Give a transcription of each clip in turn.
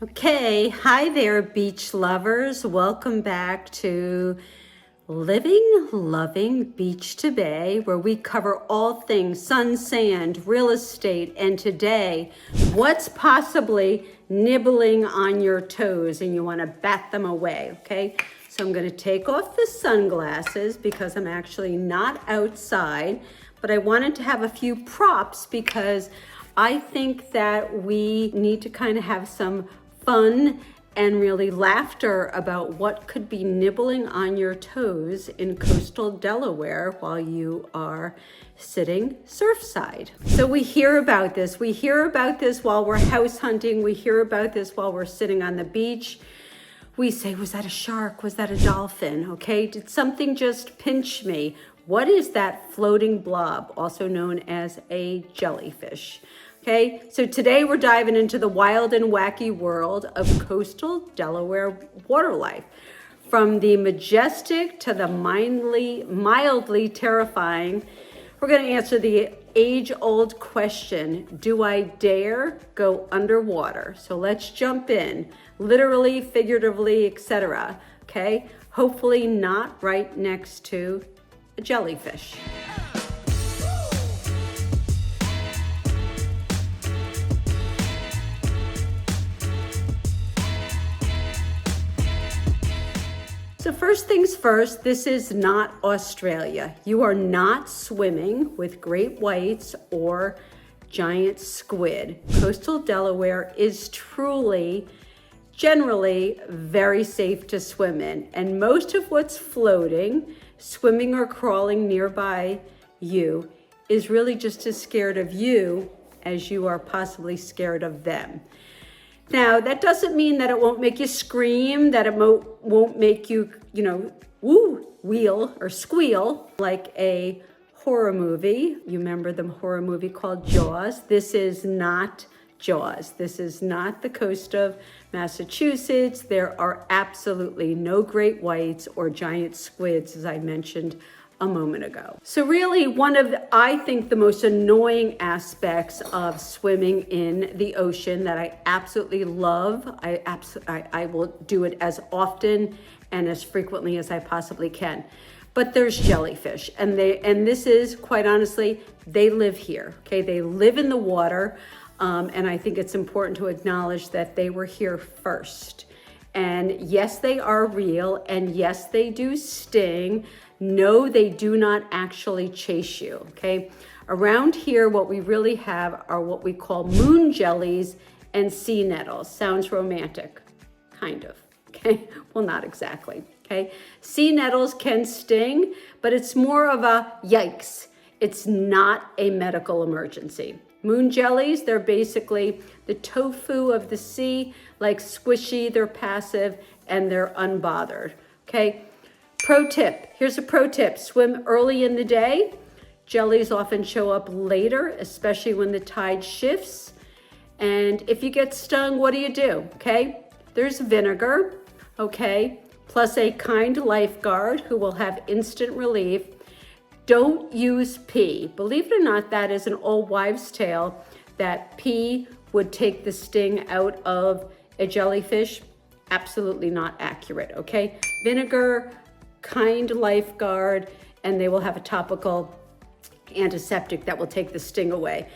Okay, hi there, beach lovers. Welcome back to Living, Loving Beach to Bay, where we cover all things sun, sand, real estate, and today, what's possibly nibbling on your toes and you want to bat them away, okay? So I'm going to take off the sunglasses because I'm actually not outside, but I wanted to have a few props because I think that we need to kind of have some fun and really laughter about what could be nibbling on your toes in coastal Delaware while you are sitting surfside. So we hear about this. We hear about this while we're house hunting. We hear about this while we're sitting on the beach. We say, was that a shark? Was that a dolphin? Okay, did something just pinch me? What is that floating blob, also known as a jellyfish? Okay, so today we're diving into the wild and wacky world of coastal Delaware water life. From the majestic to the mildly terrifying, we're going to answer the age-old question, do I dare go underwater? So let's jump in, literally, figuratively, etc. Okay, hopefully not right next to a jellyfish. So first things first, this is not Australia. You are not swimming with great whites or giant squid. Coastal Delaware is truly, generally, very safe to swim in. And most of what's floating, swimming or crawling nearby you, is really just as scared of you as you are possibly scared of them. Now, that doesn't mean that it won't make you scream, that it won't make you, wheel or squeal like a horror movie. You remember the horror movie called Jaws? This is not Jaws. This is not the coast of Massachusetts. There are absolutely no great whites or giant squids, as I mentioned a moment ago. So really one of I think the most annoying aspects of swimming in the ocean that I absolutely love, I will do it as often and as frequently as I possibly can. But there's jellyfish, and this is, quite honestly, they live here, okay? They live in the water, and I think it's important to acknowledge that they were here first. And yes, they are real, and yes, they do sting. No, they do not actually chase you, okay? Around here, what we really have are what we call moon jellies and sea nettles. Sounds romantic, kind of, okay? Well, not exactly, okay? Sea nettles can sting, but it's more of a yikes. It's not a medical emergency. Moon jellies, they're basically the tofu of the sea, like squishy, they're passive, and they're unbothered, okay? Pro tip, here's a pro tip, swim early in the day. Jellies often show up later, especially when the tide shifts. And if you get stung, what do? Okay, there's vinegar, okay, plus a kind lifeguard who will have instant relief. Don't use pee. Believe it or not, that is an old wives' tale, that pee would take the sting out of a jellyfish. Absolutely not accurate, okay? Vinegar, kind lifeguard, and they will have a topical antiseptic that will take the sting away.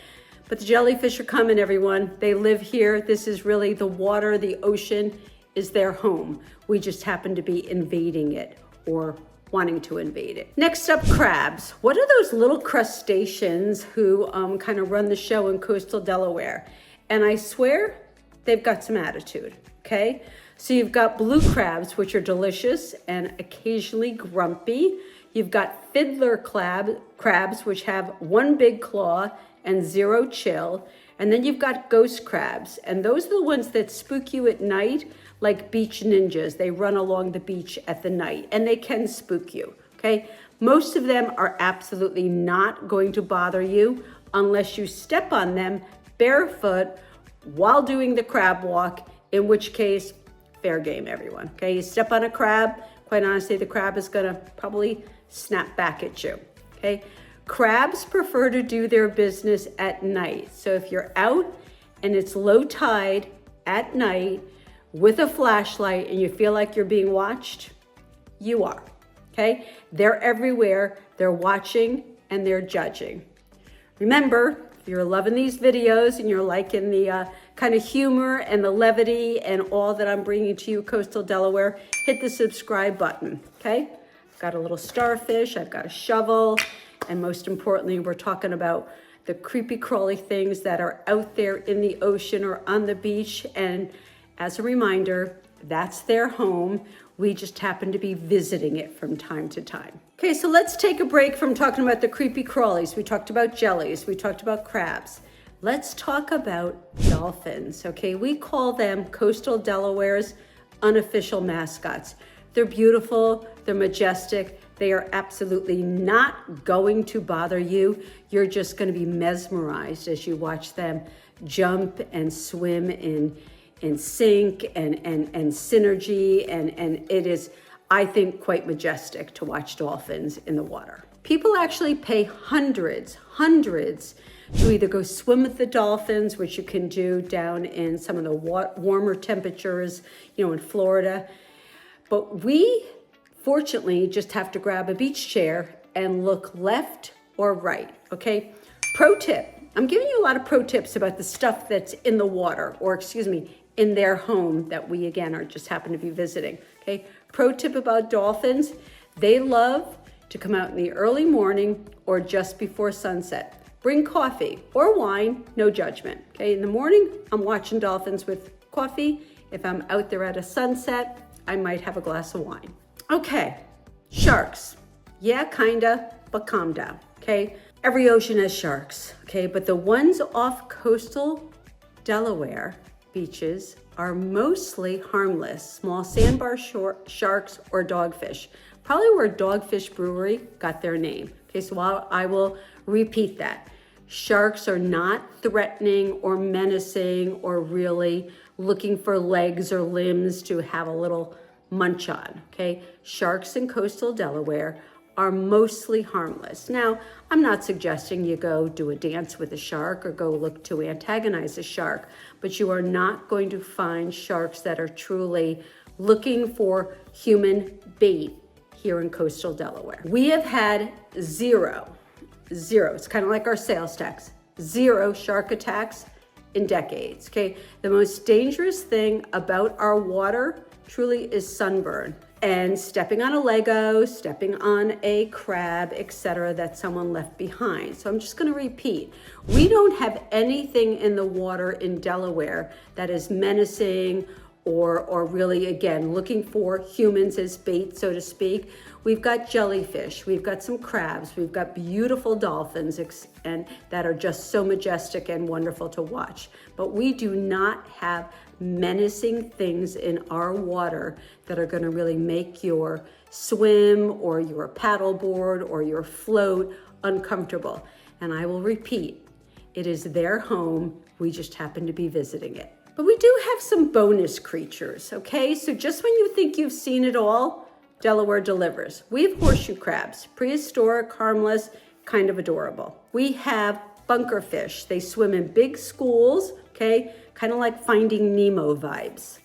But the jellyfish are coming, everyone. They live here. This is really the water, the ocean is their home. We just happen to be invading it or wanting to invade it. Next up, crabs. What are those little crustaceans who kind of run the show in coastal Delaware? And I swear they've got some attitude, okay? So you've got blue crabs, which are delicious and occasionally grumpy. You've got fiddler crabs, which have one big claw and zero chill. And then you've got ghost crabs. And those are the ones that spook you at night, like beach ninjas. They run along the beach at the night, and they can spook you, okay? Most of them are absolutely not going to bother you unless you step on them barefoot while doing the crab walk, in which case, fair game, everyone, okay? You step on a crab, quite honestly, the crab is gonna probably snap back at you, okay? Crabs prefer to do their business at night. So if you're out and it's low tide at night, with a flashlight and you feel like you're being watched, you are, okay? They're everywhere, they're watching and they're judging. Remember, if you're loving these videos and you're liking the kind of humor and the levity and all that I'm bringing to you, Coastal Delaware, hit the subscribe button, okay? I've got a little starfish, I've got a shovel, and most importantly, we're talking about the creepy crawly things that are out there in the ocean or on the beach. And as a reminder, that's their home. We just happen to be visiting it from time to time. Okay, so let's take a break from talking about the creepy crawlies. We talked about jellies, we talked about crabs. Let's talk about dolphins, okay? We call them Coastal Delaware's unofficial mascots. They're beautiful, they're majestic, they are absolutely not going to bother you. You're just going to be mesmerized as you watch them jump and swim in sync and synergy, and it is, I think, quite majestic to watch dolphins in the water. People actually pay hundreds to either go swim with the dolphins, which you can do down in some of the warmer temperatures, in Florida. But we, fortunately, just have to grab a beach chair and look left or right, okay? Pro tip, I'm giving you a lot of pro tips about the stuff that's in the water, or in their home that we, again, are just happen to be visiting, okay? Pro tip about dolphins, they love to come out in the early morning or just before sunset. Bring coffee or wine, no judgment, okay? In the morning, I'm watching dolphins with coffee. If I'm out there at a sunset, I might have a glass of wine. Okay, sharks. Yeah, kinda, but calm down, okay? Every ocean has sharks, okay? But the ones off coastal Delaware beaches are mostly harmless, small sandbar sharks or dogfish. Probably where Dogfish Brewery got their name. Okay, so I will repeat that. Sharks are not threatening or menacing or really looking for legs or limbs to have a little munch on, okay? Sharks in coastal Delaware are mostly harmless. Now, I'm not suggesting you go do a dance with a shark or go look to antagonize a shark, but you are not going to find sharks that are truly looking for human bait here in coastal Delaware. We have had zero, it's kind of like our sales tax, 0 shark attacks in decades, okay? The most dangerous thing about our water truly is sunburn and stepping on a Lego, stepping on a crab, etc., that someone left behind. So I'm just going to repeat. We don't have anything in the water in Delaware that is menacing or really, again, looking for humans as bait, so to speak. We've got jellyfish, we've got some crabs, we've got beautiful dolphins and that are just so majestic and wonderful to watch. But we do not have menacing things in our water that are going to really make your swim or your paddleboard or your float uncomfortable. And I will repeat, it is their home. We just happen to be visiting it. But we do have some bonus creatures, okay? So just when you think you've seen it all, Delaware delivers. We have horseshoe crabs, prehistoric, harmless, kind of adorable. We have bunkerfish. They swim in big schools, okay? Kind of like Finding Nemo vibes.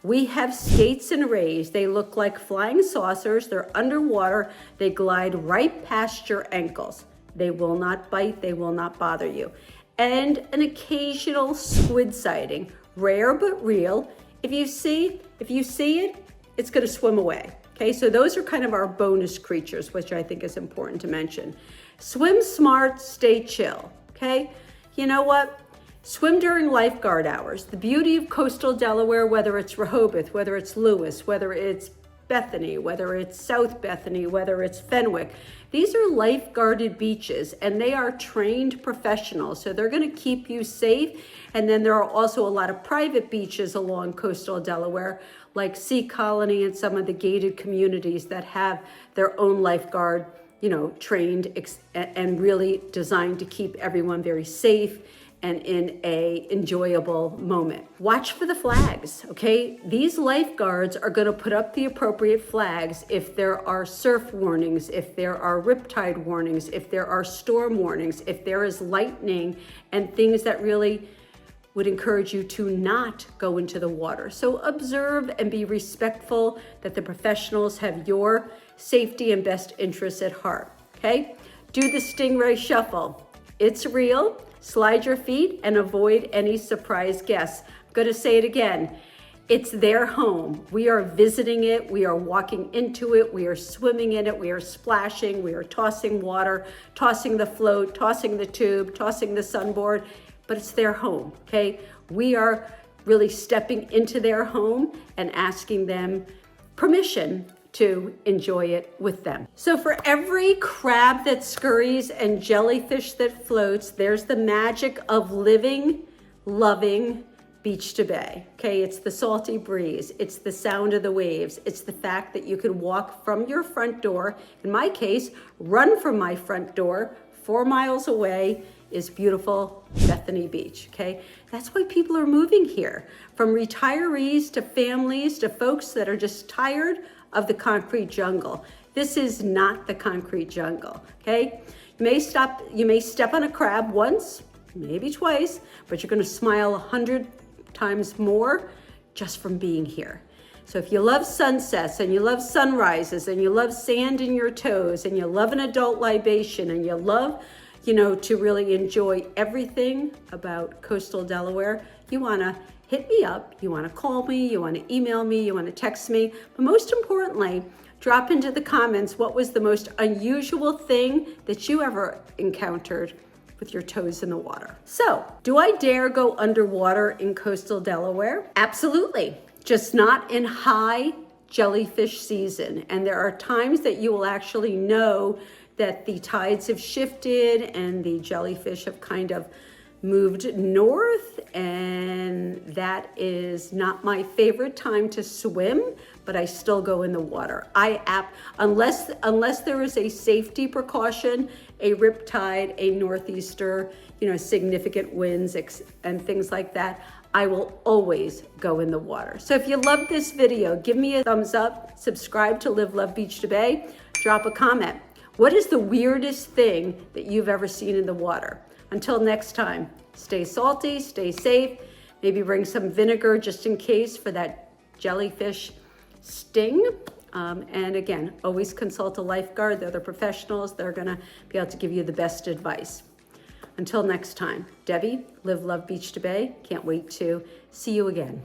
We have skates and rays. They look like flying saucers. They're underwater. They glide right past your ankles. They will not bite. They will not bother you. And an occasional squid sighting. Rare but real. If you see it, it's going to swim away. Okay, so those are kind of our bonus creatures, which I think is important to mention. Swim smart, stay chill. Okay, you know what? Swim during lifeguard hours. The beauty of coastal Delaware, whether it's Rehoboth, whether it's Lewis, whether it's Bethany, whether it's South Bethany, whether it's Fenwick, these are lifeguarded beaches and they are trained professionals. So they're going to keep you safe. And then there are also a lot of private beaches along coastal Delaware, like Sea Colony and some of the gated communities that have their own lifeguard, trained and really designed to keep everyone very safe and in a enjoyable moment. Watch for the flags, okay? These lifeguards are gonna put up the appropriate flags if there are surf warnings, if there are riptide warnings, if there are storm warnings, if there is lightning and things that really would encourage you to not go into the water. So observe and be respectful that the professionals have your safety and best interests at heart, okay? Do the stingray shuffle. It's real. Slide your feet and avoid any surprise guests. I'm gonna say it again. It's their home. We are visiting it. We are walking into it. We are swimming in it. We are splashing. We are tossing water, tossing the float, tossing the tube, tossing the sunboard, but it's their home, okay? We are really stepping into their home and asking them permission to enjoy it with them. So for every crab that scurries and jellyfish that floats, there's the magic of living, loving, beach to bay, okay? It's the salty breeze, it's the sound of the waves, it's the fact that you can walk from your front door, in my case, run from my front door, 4 miles away is beautiful Bethany Beach, okay? That's why people are moving here, from retirees to families to folks that are just tired of the concrete jungle. This is not the concrete jungle, okay? You may step on a crab once, maybe twice, but you're gonna smile 100 times more just from being here. So if you love sunsets and you love sunrises and you love sand in your toes and you love an adult libation and you love, to really enjoy everything about coastal Delaware, you wanna hit me up, you wanna call me, you wanna email me, you wanna text me, but most importantly, drop into the comments what was the most unusual thing that you ever encountered with your toes in the water. So, do I dare go underwater in coastal Delaware? Absolutely, just not in high jellyfish season. And there are times that you will actually know that the tides have shifted and the jellyfish have kind of moved north, and that is not my favorite time to swim, but I still go in the water. Unless there is a safety precaution, a rip tide, a northeaster, significant winds and things like that, I will always go in the water. So if you loved this video, give me a thumbs up, subscribe to Live, Love, Beach to Bay, drop a comment. What is the weirdest thing that you've ever seen in the water? Until next time, stay salty, stay safe, maybe bring some vinegar just in case for that jellyfish sting. And again, always consult a lifeguard. They're the professionals. They're gonna be able to give you the best advice. Until next time, Debbie, Live, Love, Beach to Bay. Can't wait to see you again.